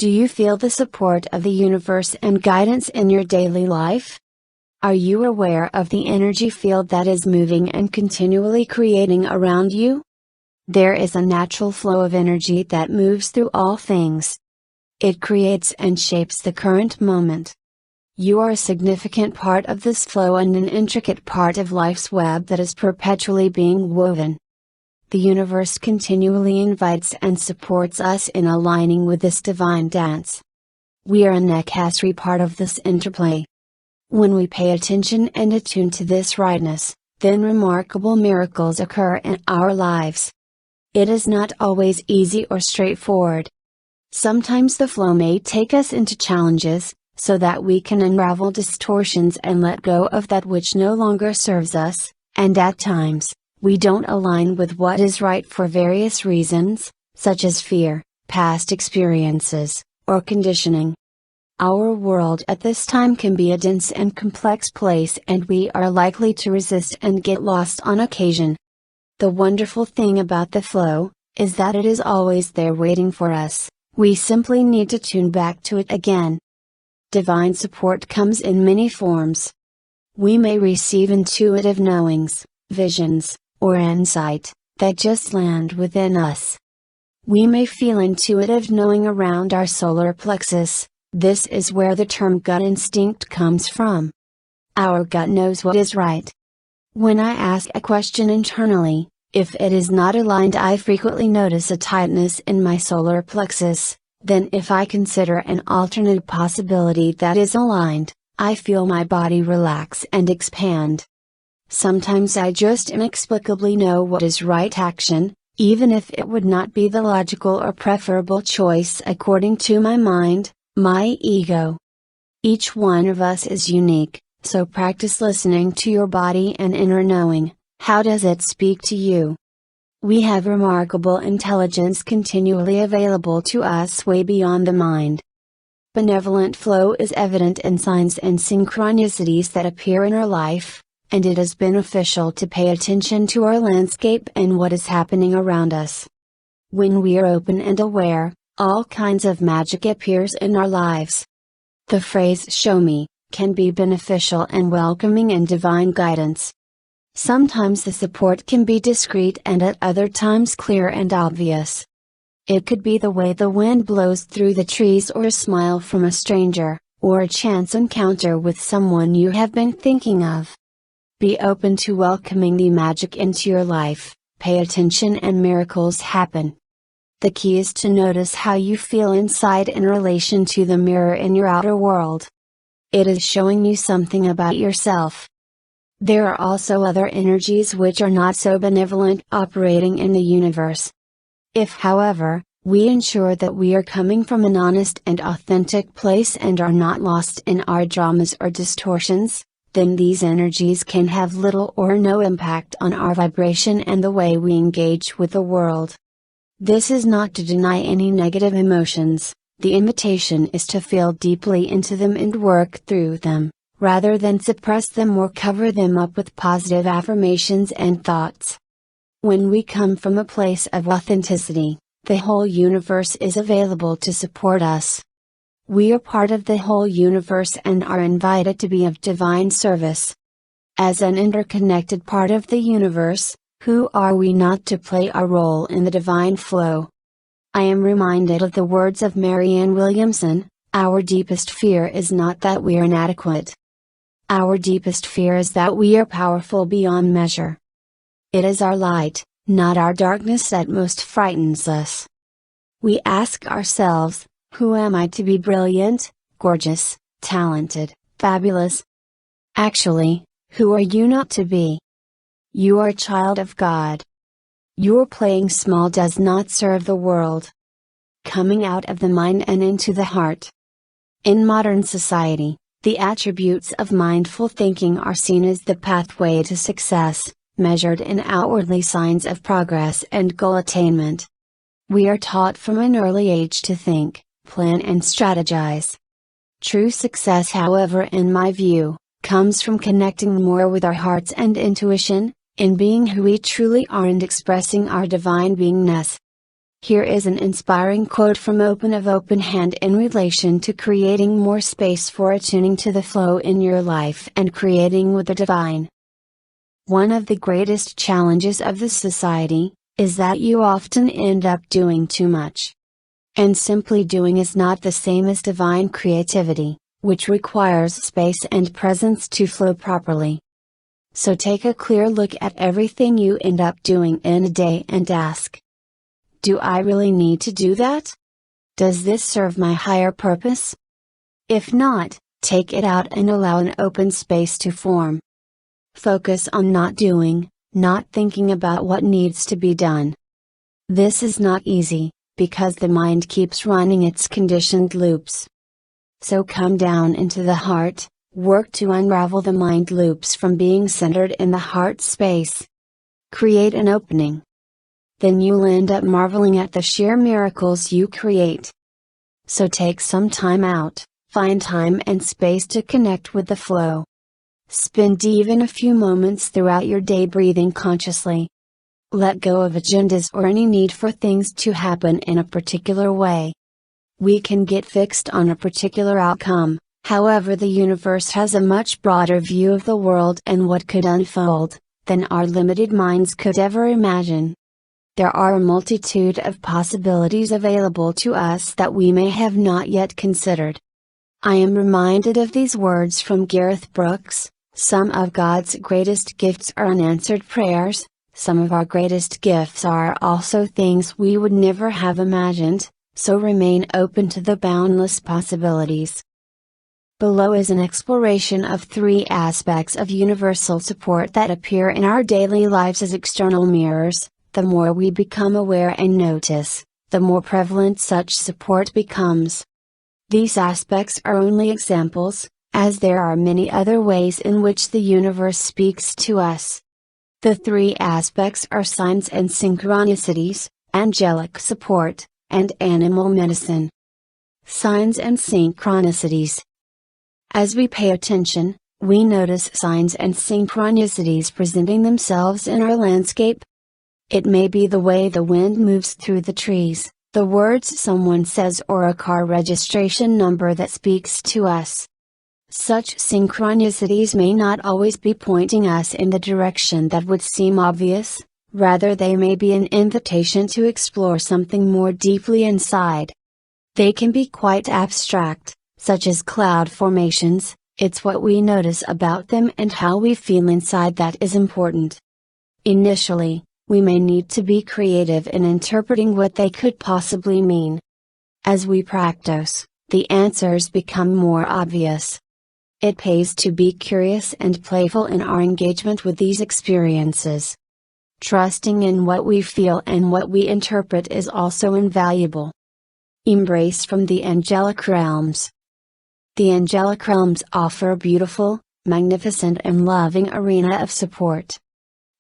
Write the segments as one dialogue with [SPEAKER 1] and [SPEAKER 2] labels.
[SPEAKER 1] Do you feel the support of the universe and guidance in your daily life? Are you aware of the energy field that is moving and continually creating around you? There is a natural flow of energy that moves through all things. It creates and shapes the current moment. You are a significant part of this flow and an intricate part of life's web that is perpetually being woven. The universe continually invites and supports us in aligning with this divine dance. We are a necessary part of this interplay. When we pay attention and attune to this rightness, then remarkable miracles occur in our lives. It is not always easy or straightforward. Sometimes the flow may take us into challenges, so that we can unravel distortions and let go of that which no longer serves us, and at times, we don't align with what is right for various reasons, such as fear, past experiences, or conditioning. Our world at this time can be a dense and complex place, and we are likely to resist and get lost on occasion. The wonderful thing about the flow, is that it is always there waiting for us. We simply need to tune back to it again. Divine support comes in many forms. We may receive intuitive knowings, visions, or insight, that just land within us. We may feel intuitive knowing around our solar plexus. This is where the term gut instinct comes from. Our gut knows what is right. When I ask a question internally, if it is not aligned, I frequently notice a tightness in my solar plexus. Then if I consider an alternate possibility that is aligned, I feel my body relax and expand. Sometimes I just inexplicably know what is right action, even if it would not be the logical or preferable choice according to my mind, my ego. Each one of us is unique, so practice listening to your body and inner knowing. How does it speak to you? We have remarkable intelligence continually available to us way beyond the mind. Benevolent flow is evident in signs and synchronicities that appear in our life, and it is beneficial to pay attention to our landscape and what is happening around us. When we are open and aware, all kinds of magic appears in our lives. The phrase "show me" can be beneficial and welcoming in divine guidance. Sometimes the support can be discreet and at other times clear and obvious. It could be the way the wind blows through the trees, or a smile from a stranger, or a chance encounter with someone you have been thinking of. Be open to welcoming the magic into your life, pay attention and miracles happen. The key is to notice how you feel inside in relation to the mirror in your outer world. It is showing you something about yourself. There are also other energies which are not so benevolent operating in the universe. If, however, we ensure that we are coming from an honest and authentic place and are not lost in our dramas or distortions, then these energies can have little or no impact on our vibration and the way we engage with the world. This is not to deny any negative emotions. The invitation is to feel deeply into them and work through them, rather than suppress them or cover them up with positive affirmations and thoughts. When we come from a place of authenticity, the whole universe is available to support us. We are part of the whole universe and are invited to be of divine service. As an interconnected part of the universe, who are we not to play our role in the divine flow? I am reminded of the words of Marianne Williamson, "Our deepest fear is not that we are inadequate. Our deepest fear is that we are powerful beyond measure." It is our light, not our darkness, that most frightens us. We ask ourselves, who am I to be brilliant, gorgeous, talented, fabulous? Actually, who are you not to be? You are a child of God. Your playing small does not serve the world. Coming out of the mind and into the heart. In modern society, the attributes of mindful thinking are seen as the pathway to success, measured in outwardly signs of progress and goal attainment. We are taught from an early age to think, plan and strategize. True success, however, in my view, comes from connecting more with our hearts and intuition, in being who we truly are and expressing our divine beingness. Here is an inspiring quote from Open of Open Hand in relation to creating more space for attuning to the flow in your life and creating with the divine. One of the greatest challenges of this society is that you often end up doing too much. And simply doing is not the same as divine creativity, which requires space and presence to flow properly. So take a clear look at everything you end up doing in a day and ask, do I really need to do that? Does this serve my higher purpose? If not, take it out and allow an open space to form. Focus on not doing, not thinking about what needs to be done. This is not easy, because the mind keeps running its conditioned loops. So come down into the heart, work to unravel the mind loops from being centered in the heart space. Create an opening. Then you'll end up marveling at the sheer miracles you create. So take some time out, find time and space to connect with the flow. Spend even a few moments throughout your day breathing consciously. Let go of agendas or any need for things to happen in a particular way. We can get fixed on a particular outcome, however, the universe has a much broader view of the world and what could unfold, than our limited minds could ever imagine. There are a multitude of possibilities available to us that we may have not yet considered. I am reminded of these words from Gareth Brooks: some of God's greatest gifts are unanswered prayers, some of our greatest gifts are also things we would never have imagined, so remain open to the boundless possibilities. Below is an exploration of 3 aspects of universal support that appear in our daily lives as external mirrors. The more we become aware and notice, the more prevalent such support becomes. These aspects are only examples, as there are many other ways in which the universe speaks to us. The 3 aspects are signs and synchronicities, angelic support, and animal medicine. Signs and synchronicities. As we pay attention, we notice signs and synchronicities presenting themselves in our landscape. It may be the way the wind moves through the trees, the words someone says, or a car registration number that speaks to us. Such synchronicities may not always be pointing us in the direction that would seem obvious, rather they may be an invitation to explore something more deeply inside. They can be quite abstract, such as cloud formations. It's what we notice about them and how we feel inside that is important. Initially, we may need to be creative in interpreting what they could possibly mean. As we practice, the answers become more obvious. It pays to be curious and playful in our engagement with these experiences. Trusting in what we feel and what we interpret is also invaluable. Embrace from the angelic realms. The angelic realms offer a beautiful, magnificent and loving arena of support.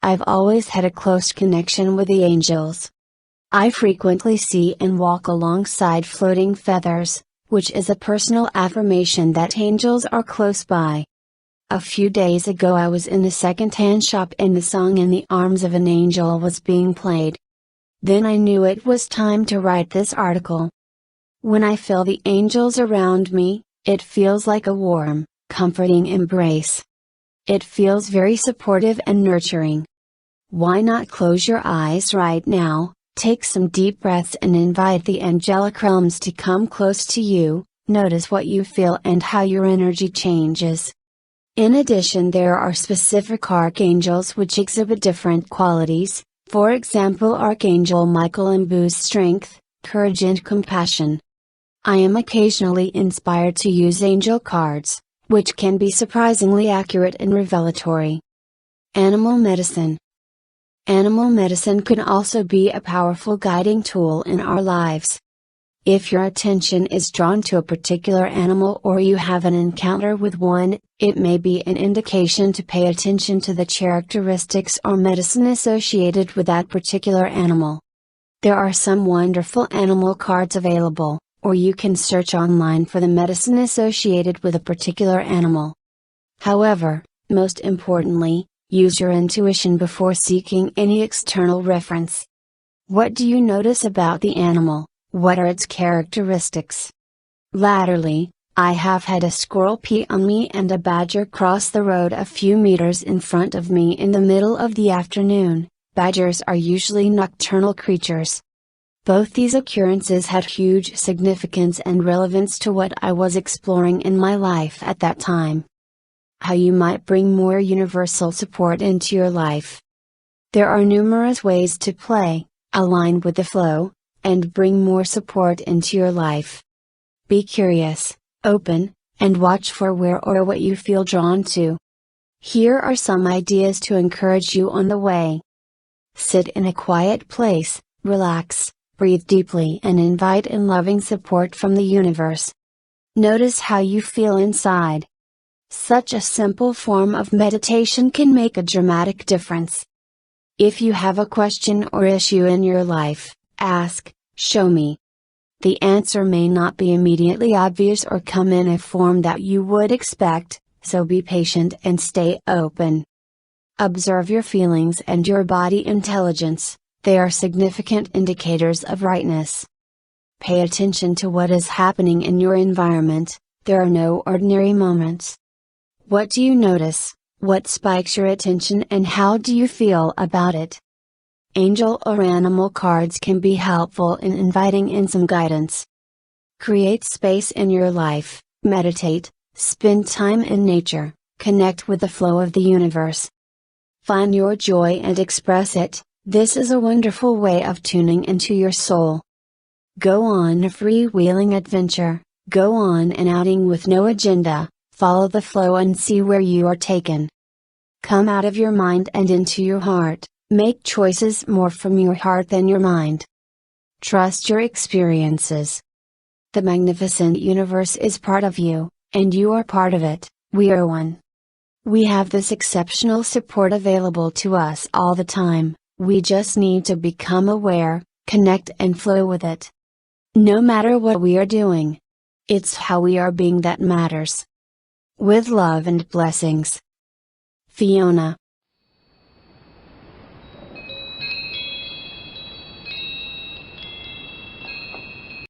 [SPEAKER 1] I've always had a close connection with the angels. I frequently see and walk alongside floating feathers, which is a personal affirmation that angels are close by. A few days ago I was in a second-hand shop and the song "In the Arms of an Angel" was being played. Then I knew it was time to write this article. When I feel the angels around me, it feels like a warm, comforting embrace. It feels very supportive and nurturing. Why not close your eyes right now, take some deep breaths and invite the angelic realms to come close to you, notice what you feel and how your energy changes. In addition, there are specific archangels which exhibit different qualities. For example, Archangel Michael imbues strength, courage and compassion. I am occasionally inspired to use angel cards, which can be surprisingly accurate and revelatory. Animal medicine. Animal medicine can also be a powerful guiding tool in our lives. If your attention is drawn to a particular animal or you have an encounter with one, it may be an indication to pay attention to the characteristics or medicine associated with that particular animal. There are some wonderful animal cards available, or you can search online for the medicine associated with a particular animal. However, most importantly, use your intuition before seeking any external reference. What do you notice about the animal? What are its characteristics? Latterly, I have had a squirrel pee on me and a badger cross the road a few meters in front of me in the middle of the afternoon. Badgers are usually nocturnal creatures. Both these occurrences had huge significance and relevance to what I was exploring in my life at that time. How you might bring more universal support into your life. There are numerous ways to play, align with the flow, and bring more support into your life. Be curious, open, and watch for where or what you feel drawn to. Here are some ideas to encourage you on the way. Sit in a quiet place, relax, breathe deeply and invite in loving support from the universe. Notice how you feel inside. Such a simple form of meditation can make a dramatic difference. If you have a question or issue in your life, ask, "Show me." The answer may not be immediately obvious or come in a form that you would expect, so be patient and stay open. Observe your feelings and your body intelligence, they are significant indicators of rightness. Pay attention to what is happening in your environment, there are no ordinary moments. What do you notice, what spikes your attention and how do you feel about it? Angel or animal cards can be helpful in inviting in some guidance. Create space in your life, meditate, spend time in nature, connect with the flow of the universe. Find your joy and express it, this is a wonderful way of tuning into your soul. Go on a freewheeling adventure, go on an outing with no agenda, follow the flow and see where you are taken. Come out of your mind and into your heart. Make choices more from your heart than your mind. Trust your experiences. The magnificent universe is part of you, and you are part of it, we are one. We have this exceptional support available to us all the time, we just need to become aware, connect and flow with it. No matter what we are doing, it's how we are being that matters. With love and blessings. Fiona.